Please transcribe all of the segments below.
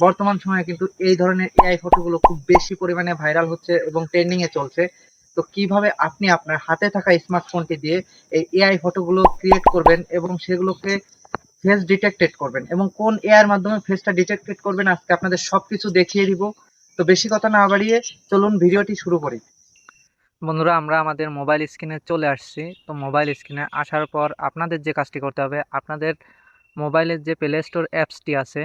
বর্তমান সময়ে কিন্তু এই ধরনের এআই ফটোগুলো খুব বেশি পরিমাণে ভাইরাল হচ্ছে এবং ট্রেন্ডিং এ চলছে। তো কিভাবে আপনি আপনার হাতে থাকা স্মার্টফোনটি দিয়ে এই এআই ফটোগুলো ক্রিয়েট করবেন এবং সেগুলোকে ফেস ডিটেক্টেড করবেন এবং কোন এআই এর মাধ্যমে ফেসটা ডিটেক্টেড করবেন আজকে আপনাদের সবকিছু দেখিয়ে দিব। তো বেশি কথা না বাড়িয়ে চলুন ভিডিওটি শুরু করি। বন্ধুরা, আমরা আমাদের মোবাইল স্ক্রিনে চলে আসছি। তো মোবাইল স্ক্রিনে আসার পর আপনাদের যে কাজটি করতে হবে, আপনাদের মোবাইলের যে প্লে স্টোর অ্যাপসটি আছে,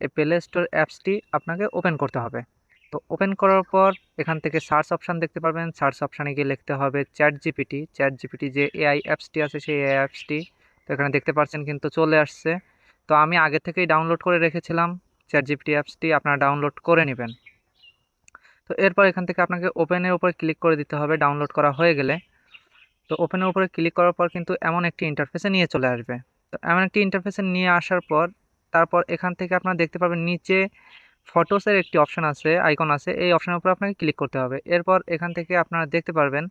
এই প্লে স্টোর অ্যাপসটি আপনাকে ওপেন করতে হবে। তো ওপেন করার পর এখান থেকে সার্চ অপশান দেখতে পারবেন। সার্চ অপশানে গিয়ে লিখতে হবে চ্যাট জিপিটি যে এআই অ্যাপসটি আছে সেই এআই অ্যাপসটি। তো এখানে দেখতে পাচ্ছেন কিন্তু চলে আসছে। তো আমি আগে থেকেই ডাউনলোড করে রেখেছিলাম চ্যাট জিপিটি অ্যাপসটি, আপনারা ডাউনলোড করে নেবেন। তো এরপর এখান থেকে আপনাকে ওপেনের উপরে ক্লিক করে দিতে হবে ডাউনলোড করা হয়ে গেলে। তো ওপেনের উপরে ক্লিক করার পর কিন্তু এমন একটি ইন্টারফেসে নিয়ে চলে আসবে। তো এমন একটি ইন্টারফেসে নিয়ে আসার পর তারপর এখান থেকে আপনারা দেখতে পাবেন নিচে ফটোসের একটি অপশন আছে, আইকন আছে। এই অপশনের উপর আপনাকে ক্লিক করতে হবে। এরপর এখান থেকে আপনারা দেখতে পারবেন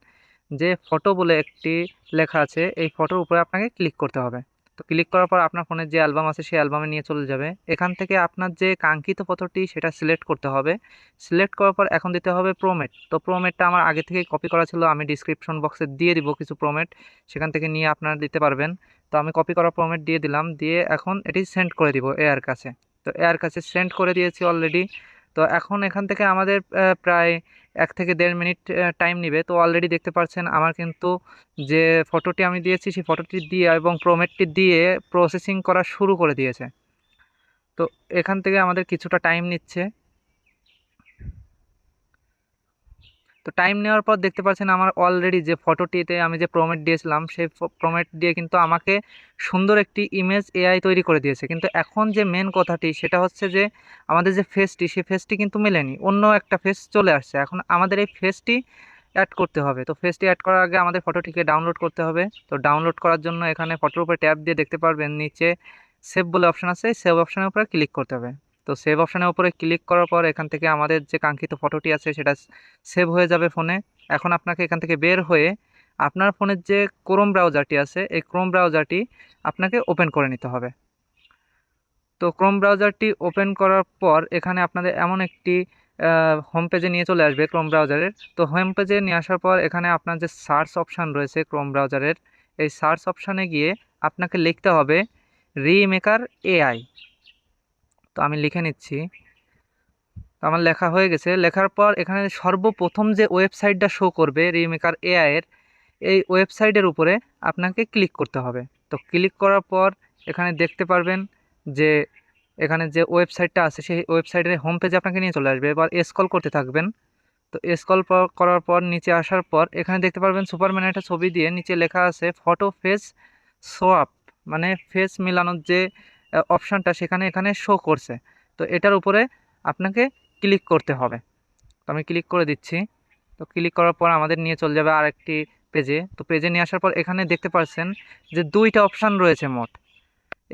যে ফটো বলে একটি লেখা আছে, এই ফটোর উপরে আপনাকে ক্লিক করতে হবে। তো ক্লিক করার পর আপনার ফোনের যে অ্যালবাম আছে সেই অ্যালবামে নিয়ে চলে যাবে। এখান থেকে আপনার যে কাঙ্ক্ষিত ফটোটি সেটা সিলেক্ট করতে হবে। সিলেক্ট করার পর এখন দিতে হবে প্রোমেট। তো প্রোমেটটা আমার আগে থেকেই কপি করা ছিল, আমি ডিসক্রিপশন বক্সে দিয়ে দিব কিছু প্রোমেট, সেখান থেকে নিয়ে আপনারা দিতে পারবেন। তো আমি কপি করা প্রোমেট দিয়ে দিলাম, দিয়ে এখন এটি সেন্ড করে দিব এআর কাছে। তো এআর কাছে সেন্ড করে দিয়েছি অলরেডি। তো এখন এখান থেকে আমাদের প্রায় 1 থেকে 1.5 মিনিট টাইম নেবে। তো অলরেডি দেখতে পাচ্ছেন আমার কিন্তু যে ফটোটি আমি দিয়েছি সেই ফটোটি দিয়ে এবং প্রোমেটটি দিয়ে প্রসেসিং করা শুরু করে দিয়েছে। তো এখান থেকে আমাদের কিছুটা টাইম নিচ্ছে। তো টাইম নেওয়ার পর দেখতে পাচ্ছেন আমার অলরেডি যে ফটোটিতে আমি যে প্রম্পট দিয়েছিলাম সেই প্রম্পট দিয়ে কিন্তু আমাকে সুন্দর একটি ইমেজ এআই তৈরি করে দিয়েছে। কিন্তু এখন যে মেন কথাটি সেটা হচ্ছে যে আমাদের যে ফেসটি সেই ফেসটি কিন্তু মেলেনি, অন্য একটা ফেস চলে আসছে। এখন আমাদের এই ফেসটি অ্যাড করতে হবে। তো ফেসটি অ্যাড করার আগে আমাদের ফটোটিকে ডাউনলোড করতে হবে। তো ডাউনলোড করার জন্য এখানে ফটোর উপরে ট্যাপ দিয়ে দেখতে পারবেন নিচে সেভ বলে অপশান আছে, সেভ অপশানের উপরে ক্লিক করতে হবে। তো সেভ অপশানের উপরে ক্লিক করার পর এখান থেকে আমাদের যে কাঙ্ক্ষিত ফটোটি আছে সেটা সেভ হয়ে যাবে ফোনে। এখন আপনাকে এখান থেকে বের হয়ে আপনার ফোনের যে ক্রোম ব্রাউজারটি আছে এই ক্রোম ব্রাউজারটি আপনাকে ওপেন করে নিতে হবে। তো ক্রোম ব্রাউজারটি ওপেন করার পর এখানে আপনাদের এমন একটি হোম পেজে নিয়ে চলে আসবে ক্রোম ব্রাউজারের। তো হোম পেজে নিয়ে আসার পর এখানে আপনার যে সার্চ অপশান রয়েছে ক্রোম ব্রাউজারের, এই সার্চ অপশানে গিয়ে আপনাকে লিখতে হবে রিমেকার এআই। তো আমি লিখে নিচ্ছি। তো আমার লেখা হয়ে গেছে। লেখার পর এখানে সর্বপ্রথম যে ওয়েবসাইটটা শো করবে রিমেকার এআই এর, এই ওয়েবসাইটের উপরে আপনাকে ক্লিক করতে হবে। তো ক্লিক করার পর এখানে দেখতে পারবেন যে এখানে যে ওয়েবসাইটটা আছে সেই ওয়েবসাইটের হোম পেজে আপনাকে নিয়ে চলে আসবে। এবার স্ক্রল করতে থাকবেন। তো স্ক্রল করার পর নিচে আসার পর এখানে দেখতে পারবেন সুপারম্যানের একটা ছবি দিয়ে নিচে লেখা আছে ফটো ফেস সোয়াপ, মানে ফেস মিলানোর যে অপশানটা সেখানে এখানে শো করছে। তো এটার উপরে আপনাকে ক্লিক করতে হবে। তো আমি ক্লিক করে দিচ্ছি। তো ক্লিক করার পর আমাদের নিয়ে চলে যাবে আরেকটি পেজে। তো পেজে নিয়ে আসার পর এখানে দেখতে পাচ্ছেন যে 2টা অপশান রয়েছে মোট।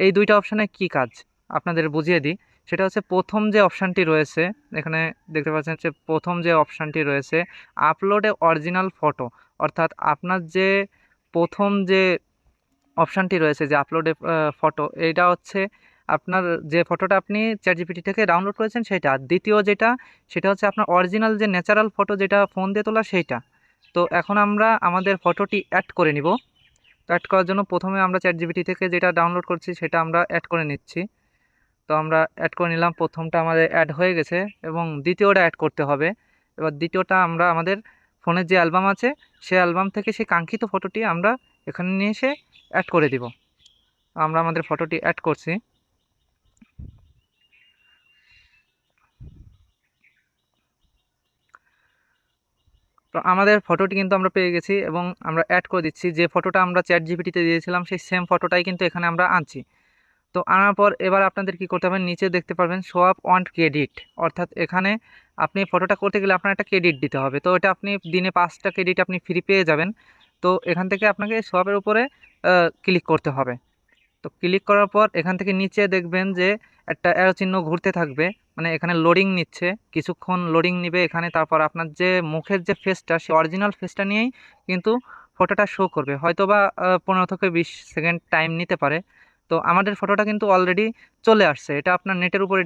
এই 2টা অপশানে কি কাজ আপনাদের বুঝিয়ে দিই। সেটা হচ্ছে প্রথম যে অপশানটি রয়েছে, এখানে দেখতে পাচ্ছেন যে প্রথম যে অপশানটি রয়েছে আপলোড এ অরিজিনাল ফটো, অর্থাৎ আপনার যে প্রথম যে অপশানটি রয়েছে যে আপলোডে ফটো, এইটা হচ্ছে আপনার যে ফটোটা আপনি চ্যাটজিপিটি থেকে ডাউনলোড করেছেন সেটা। দ্বিতীয় যেটা সেটা হচ্ছে আপনার অরিজিনাল যে ন্যাচারাল ফটো যেটা ফোন দিয়ে তোলা সেইটা। তো এখন আমরা আমাদের ফটোটি অ্যাড করে নিব। তো অ্যাড করার জন্য প্রথমে আমরা চ্যাটজিপিটি থেকে যেটা ডাউনলোড করছি সেটা আমরা অ্যাড করে নিচ্ছি। তো আমরা অ্যাড করে নিলাম, প্রথমটা আমাদের অ্যাড হয়ে গেছে এবং দ্বিতীয়টা অ্যাড করতে হবে। এবার দ্বিতীয়টা আমরা আমাদের ফোনের যে অ্যালবাম আছে সেই অ্যালবাম থেকে সেই কাঙ্ক্ষিত ফটোটি আমরা এখানে নিয়ে এসে অ্যাড করে দিব। আমরা আমাদের ফটোটি অ্যাড করছি। তো আমাদের ফটোটি কিন্তু আমরা পেয়ে গেছি এবং আমরা অ্যাড করে দিচ্ছি। যে ফটোটা আমরা চ্যাট জিপিটিতে দিয়েছিলাম সেই সেম ফটোটাই কিন্তু এখানে আমরা আনছি। তো আনার পর এবার আপনাদের কি করতে হবে, নিচে দেখতে পারবেন শো আপ ওয়ান ক্রেডিট, অর্থাৎ এখানে আপনি ফটোটা করতে গেলে আপনার একটা ক্রেডিট দিতে হবে। তো এটা আপনি দিনে 5টা ক্রেডিট আপনি ফ্রি পেয়ে যাবেন। তো এখান থেকে আপনাকে শো আপের উপরে ক্লিক করতে হবে। তো ক্লিক করার পর এখান থেকে নিচে দেখবেন যে একটা অ্যারো চিহ্ন ঘুরতে থাকবে, মানে এখানে লোডিং নিচ্ছে, কিছুক্ষণ লোডিং নিবে এখানে। তারপর আপনার যে মুখের যে ফেসটা সেই অরিজিনাল ফেসটা নিয়েই কিন্তু ফটোটা শো করবে, হয়তো বা 15 থেকে 20 সেকেন্ড টাইম নিতে পারে। তো আমাদের ফটোটা কিন্তু অলরেডি চলে আসছে, এটা আপনার নেটের উপরে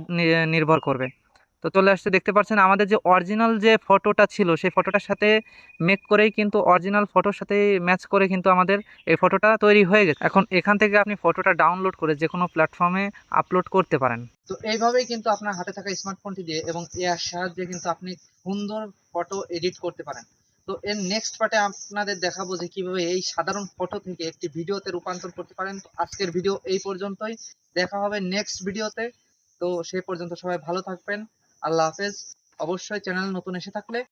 নির্ভর করবে। তো চলে আসছে, দেখতে পাচ্ছেন আমাদের যে অরিজিনাল যে ফটোটা ছিল সেই ফটোটার সাথে মেক করেই কিন্তু অরিজিনাল ফটোর সাথে ম্যাচ করে কিন্তু আমাদের এই ফটোটা তৈরি হয়ে গেছে। এখন এখান থেকে আপনি ফটোটা ডাউনলোড করে যে কোনো প্ল্যাটফর্মে আপলোড করতে পারেন। তো এইভাবেই কিন্তু আপনার হাতে থাকা স্মার্টফোনটি দিয়ে এবং এর সাহায্যে কিন্তু আপনি সুন্দর ফটো এডিট করতে পারেন। তো এর নেক্সট পার্টে আপনাদের দেখাবো যে কিভাবে এই সাধারণ ফটো থেকে একটি ভিডিওতে রূপান্তর করতে পারেন। তো আজকের ভিডিও এই পর্যন্তই, দেখা হবে নেক্সট ভিডিওতে। তো সেই পর্যন্ত সবাই ভালো থাকবেন, আল্লাহ হাফেজ। অবশ্যই চ্যানেল নতুন এসে থাকলে